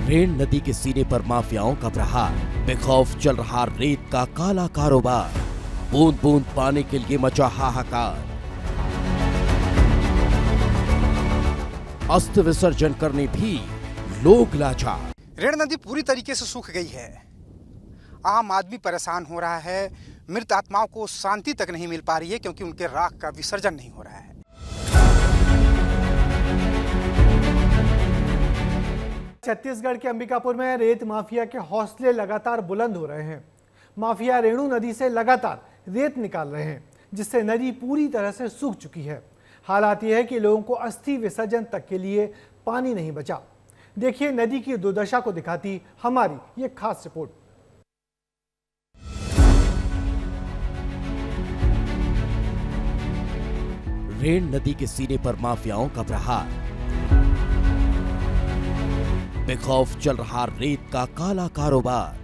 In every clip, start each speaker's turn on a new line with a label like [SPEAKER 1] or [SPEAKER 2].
[SPEAKER 1] रेण नदी के सीने पर माफियाओं का प्रहार, बेखौफ चल रहा रेत का काला कारोबार, बूंद बूंद पाने के लिए मचा हाहाकार। अस्थि विसर्जन करने भी लोग लाचार।
[SPEAKER 2] रेण नदी पूरी तरीके से सूख गई है। आम आदमी परेशान हो रहा है। मृत आत्माओं को शांति तक नहीं मिल पा रही है क्योंकि उनके राख का विसर्जन नहीं हो रहा है।
[SPEAKER 3] छत्तीसगढ़ के अंबिकापुर में रेत माफिया के हौसले लगातार बुलंद हो रहे हैं। माफिया रेणु नदी से लगातार रेत निकाल रहे हैं, जिससे नदी पूरी तरह से सूख चुकी है। हालात यह है कि लोगों को अस्थि विसर्जन तक के लिए पानी नहीं बचा। देखिए नदी की दुर्दशा को दिखाती हमारी ये खास रिपोर्ट।
[SPEAKER 1] रेण नदी के सीने पर माफियाओं का प्रहार, बेखौफ चल रहा रेत का काला कारोबार,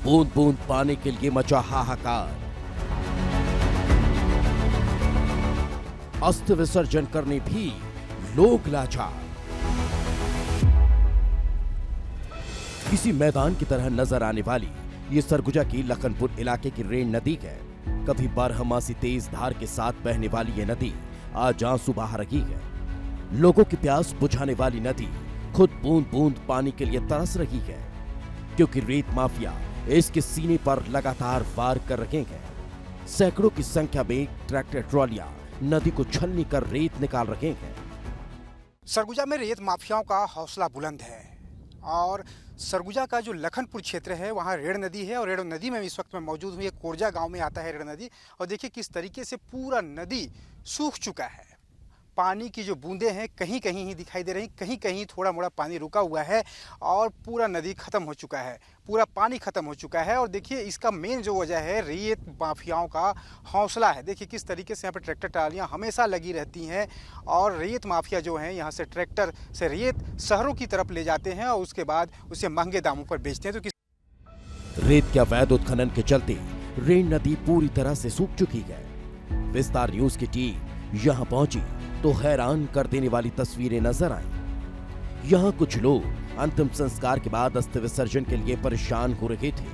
[SPEAKER 1] बूंद बूंद पाने के लिए मचा हाहाकार। अस्थि विसर्जन करने भी लोग लाचार। किसी मैदान की तरह नजर आने वाली ये सरगुजा की लखनपुर इलाके की रेण नदी है। कभी बारहमासी तेज धार के साथ बहने वाली ये नदी आज आंसू बहा रही है। लोगों की प्यास बुझाने वाली नदी खुद बूंद बूंद पानी के लिए तरस रही है, क्योंकि रेत माफिया इसके सीने पर लगातार वार कर रहे हैं। सैकड़ों की संख्या में ट्रैक्टर ट्रॉलियां नदी को छलनी कर रेत निकाल रहे हैं।
[SPEAKER 2] सरगुजा में रेत माफियाओं का हौसला बुलंद है और सरगुजा का जो लखनपुर क्षेत्र है वहाँ रेण नदी है और रेण नदी में इस वक्त मैं मौजूद हूँ। ये कोरजा गांव में आता है रेण नदी और देखिए किस तरीके से पूरा नदी सूख चुका है। पानी की जो बूंदें हैं कहीं कहीं ही दिखाई दे रही, कहीं कहीं थोड़ा मोड़ा पानी रुका हुआ है और पूरा नदी खत्म हो चुका है, पूरा पानी खत्म हो चुका है। और देखिए इसका मेन जो वजह है रेत माफियाओं का हौसला है। देखिए किस तरीके से यहाँ पे ट्रैक्टर ट्रालियाँ हमेशा लगी रहती हैं और रेत माफिया जो हैं यहाँ से ट्रैक्टर से रेत शहरों की तरफ ले जाते हैं और उसके बाद उसे महंगे दामों पर बेचते हैं। तो
[SPEAKER 1] रेत के अवैध उत्खनन के चलते रेण नदी पूरी तरह से सूख चुकी है। विस्तार न्यूज की टीम यहाँ पहुंची तो हैरान कर देने वाली तस्वीरें नजर आईं। यहाँ कुछ लोग अंतिम संस्कार के बाद अस्थि विसर्जन के लिए परेशान हो रहे थे।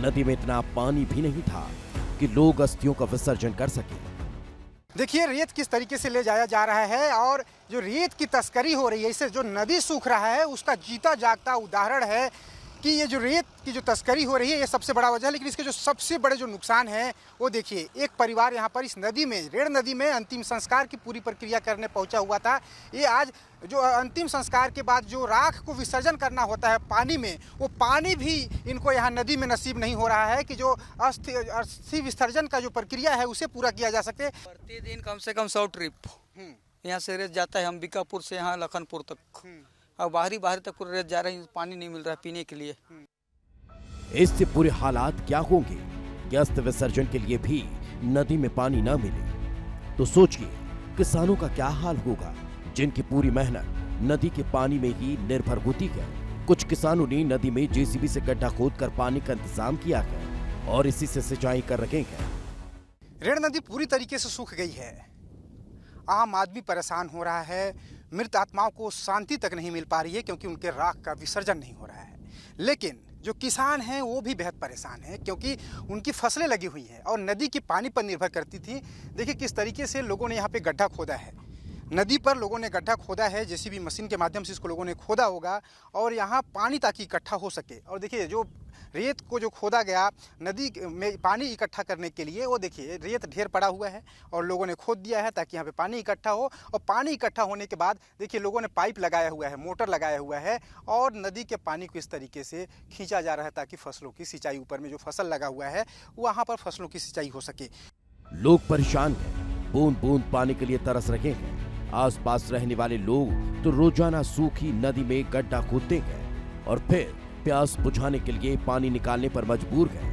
[SPEAKER 1] नदी में इतना पानी भी नहीं था कि लोग अस्थियों का विसर्जन कर सके।
[SPEAKER 2] देखिए रेत किस तरीके से ले जाया जा रहा है और जो रेत की तस्करी हो रही है, इससे जो नदी सूख रहा है उसका जीता जागता उदाहरण है कि ये जो रेत की जो तस्करी हो रही है ये सबसे बड़ा वजह है। लेकिन इसके जो सबसे बड़े जो नुकसान है वो देखिए, एक परिवार यहाँ पर इस नदी में रेण नदी में अंतिम संस्कार की पूरी प्रक्रिया करने पहुंचा हुआ था। ये आज जो अंतिम संस्कार के बाद जो राख को विसर्जन करना होता है पानी में, वो पानी भी इनको यहाँ नदी में नसीब नहीं हो रहा है कि जो अस्थि विसर्जन का जो प्रक्रिया है उसे पूरा किया जा सके।
[SPEAKER 4] प्रतिदिन कम से कम 100 ट्रिप यहाँ से रेत जाता है, अंबिकापुर से यहाँ लखनपुर तक और बाहरी तक पूरे रेत जा रही है। पानी नहीं मिल रहा पीने के लिए।
[SPEAKER 1] इससे पूरे हालात क्या होंगे कि अस्थि विसर्जन के लिए भी नदी में पानी न मिले तो सोचिए किसानों का क्या हाल होगा, जिनकी पूरी मेहनत नदी के पानी में ही निर्भर होती है। कुछ किसानों ने नदी में जेसीबी से गड्ढा खोदकर पानी का इंतजाम किया है और इसी से सिंचाई कर रहे हैं।
[SPEAKER 2] रेण नदी पूरी तरीके से सूख गई है। आम आदमी परेशान हो रहा है। मृत आत्माओं को शांति तक नहीं मिल पा रही है क्योंकि उनके राख का विसर्जन नहीं हो रहा है। लेकिन जो किसान हैं वो भी बेहद परेशान हैं क्योंकि उनकी फसलें लगी हुई हैं और नदी की पानी पर निर्भर करती थी। देखिए किस तरीके से लोगों ने यहाँ पे गड्ढा खोदा है। नदी पर लोगों ने गड्ढा खोदा है, जेसीबी मशीन के माध्यम से इसको लोगों ने खोदा होगा और यहाँ पानी ताकि इकट्ठा हो सके। और देखिए जो रेत को जो खोदा गया नदी में पानी इकट्ठा करने के लिए, वो देखिए रेत ढेर पड़ा हुआ है और लोगों ने खोद दिया है ताकि यहाँ पे पानी इकट्ठा हो। और पानी इकट्ठा होने के बाद देखिए लोगों ने पाइप लगाया हुआ है, मोटर लगाया हुआ है और नदी के पानी को इस तरीके से खींचा जा रहा है ताकि फसलों की सिंचाई, ऊपर में जो फसल लगा हुआ है वहाँ पर फसलों की सिंचाई हो सके।
[SPEAKER 1] लोग परेशान हैं, बूंद बूंद पानी के लिए तरस रहे हैं। आसपास रहने वाले लोग तो रोजाना सूखी नदी में गड्ढा खोदते हैं और फिर प्यास बुझाने के लिए पानी निकालने पर मजबूर हैं।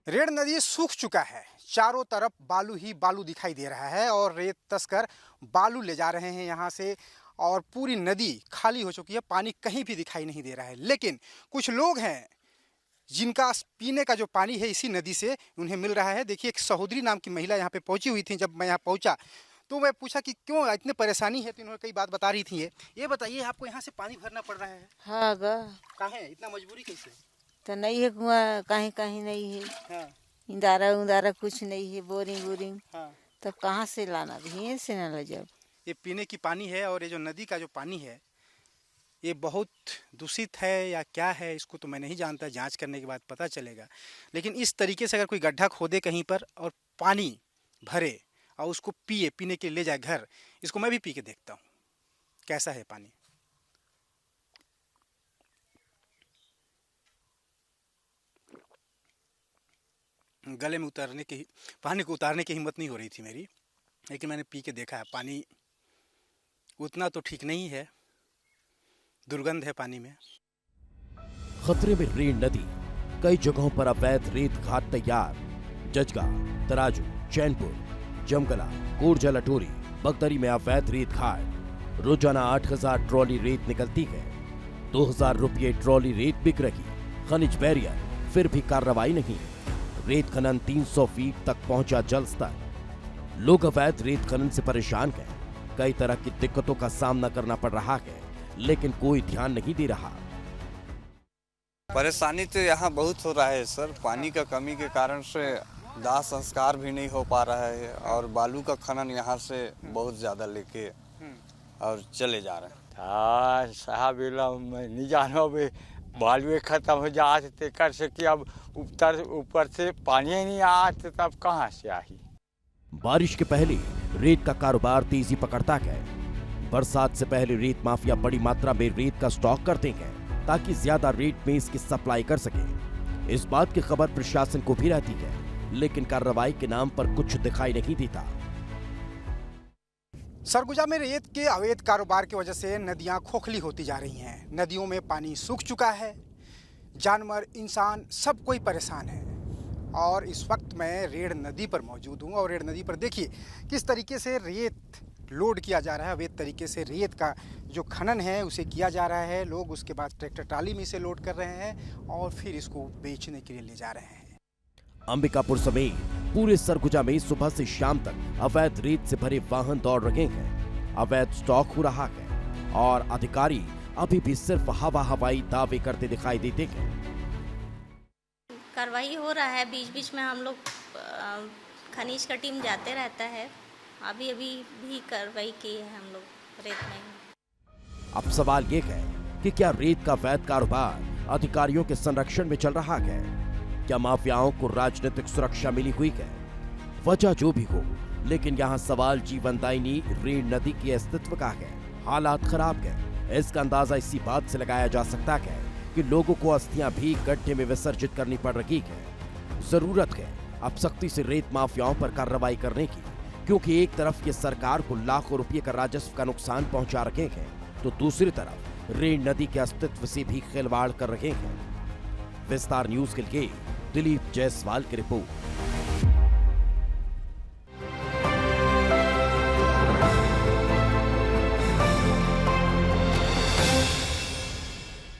[SPEAKER 2] रेण नदी सूख चुका है, चारों तरफ बालू ही बालू दिखाई दे रहा है और रेत तस्कर बालू ले जा रहे हैं यहाँ से और पूरी नदी खाली हो चुकी है, पानी कहीं भी दिखाई नहीं दे रहा है। लेकिन कुछ लोग हैं जिनका पीने का जो पानी है इसी नदी से उन्हें मिल रहा है। देखिए एक सहोदरी नाम की महिला यहाँ पे पहुंची हुई थी। जब मैं यहाँ पहुंचा तो मैं पूछा कि क्यों इतनी परेशानी है, तो इन्होंने कई बात बता रही थी। ये बताइए, आपको यहाँ से पानी भरना पड़ रहा है?
[SPEAKER 5] हाँ गा।
[SPEAKER 2] कहाँ है इतना मजबूरी कैसे?
[SPEAKER 5] तो नहीं है कुआं, कहीं कहीं नहीं है,
[SPEAKER 2] हाँ
[SPEAKER 5] इंदारा उदारा कुछ नहीं है, बोरिंग वोरिंग,
[SPEAKER 2] हाँ।
[SPEAKER 5] तो कहाँ से लाना, यहीं से ना ले जाओ।
[SPEAKER 2] ये पीने की पानी है, और ये जो नदी का जो पानी है ये बहुत दूषित है या क्या है, इसको तो मैं नहीं जानता, जांच करने के बाद पता चलेगा। लेकिन इस तरीके से अगर कोई गड्ढा खोदे कहीं पर और पानी भरे और उसको पीने के लिए ले जाए घर, इसको मैं भी पी के देखता हूँ कैसा है पानी। गले में पानी को उतारने की हिम्मत नहीं हो रही थी मेरी, लेकिन मैंने पी के देखा है। पानी उतना तो ठीक नहीं है, दुर्गंध है पानी में।
[SPEAKER 1] खतरे में रेण नदी। कई जगहों पर अवैध रेत घाट तैयार। जजगा, तराजू, चैनपुर, जमगला, कोरजा लटोरी, बगदरी में अवैध रेत घाट। रोजाना 8000 ट्रॉली रेत निकलती है। 2000 रुपये ट्रॉली रेत बिक रही। खनिज बैरियर, फिर भी कार्रवाई नहीं। रेत खनन 300 फीट तक पहुंचा जल स्तर। लोग अवैध रेत खनन से परेशान हैं। कई तरह की दिक्कतों का सामना करना पड़ रहा है, लेकिन कोई ध्यान नहीं दे रहा।
[SPEAKER 6] परेशानी तो यहाँ बहुत हो रहा है सर। पानी का कमी के कारण से दाह संस्कार भी नहीं हो पा रहा है, और बालू का खनन यहाँ से बहुत ज़्यादा लेके और चले जा रहे हैं।
[SPEAKER 7] हाँ साहब, मैं नहीं जानो, बालू खत्म हो जाते कर से कि अब ऊपर से पानी ही नहीं आते, तब कहाँ से आई।
[SPEAKER 1] बारिश के पहले रेत का कारोबार तेजी पकड़ता है। बरसात से पहले रेत माफिया बड़ी मात्रा में रेत का स्टॉक करते हैं ताकि ज्यादा रेट में इसकी सप्लाई कर सके। इस बात की खबर प्रशासन को भी रहती है, लेकिन कार्रवाई के नाम पर कुछ दिखाई नहीं देता।
[SPEAKER 2] सरगुजा में रेत के अवैध कारोबार की वजह से नदियां खोखली होती जा रही हैं। नदियों में पानी सूख चुका है। जानवर, इंसान, सब कोई परेशान है। और इस वक्त मैं रेण नदी पर मौजूद हूँ, और रेण नदी पर देखिए किस तरीके से रेत लोड किया जा रहा है। अवैध तरीके से रेत का जो खनन है उसे किया जा रहा है। लोग उसके बाद ट्रैक्टर ट्राली में इसे लोड कर रहे हैं और फिर इसको बेचने के लिए ले जा रहे हैं।
[SPEAKER 1] अंबिकापुर समेत पूरे सरगुजा में सुबह से शाम तक अवैध रेत से भरे वाहन दौड़ रहे हैं। अवैध स्टॉक हो रहा है, और अधिकारी अभी भी सिर्फ हवाई दावे करते दिखाई देते हैं।
[SPEAKER 8] कार्रवाई हो रहा है, बीच बीच में हम लोग खनिज का टीम जाते रहता है। अभी भी कार्रवाई की है हम लोग रेत में।
[SPEAKER 1] अब सवाल ये है कि क्या रेत का अवैध कारोबार अधिकारियों के संरक्षण में चल रहा है? क्या माफियाओं को राजनीतिक सुरक्षा मिली हुई है? वजह जो भी हो, लेकिन यहाँ सवाल जीवनदायिनी रेण नदी के अस्तित्व का है। हालात खराब है। इसका अंदाजा इसी बात से लगाया जा सकता है कि लोगों को अस्थियां भी गड्ढे में विसर्जित करनी पड़ रही है। जरूरत है अब सख्ती से रेत माफियाओं पर कार्रवाई करने की, क्योंकि एक तरफ ये सरकार को लाखों रुपए का राजस्व का नुकसान पहुंचा रहे हैं, तो दूसरी तरफ रेण नदी के अस्तित्व से भी खिलवाड़ कर रहे हैं। विस्तार न्यूज के लिए दिलीप जायसवाल की रिपोर्ट।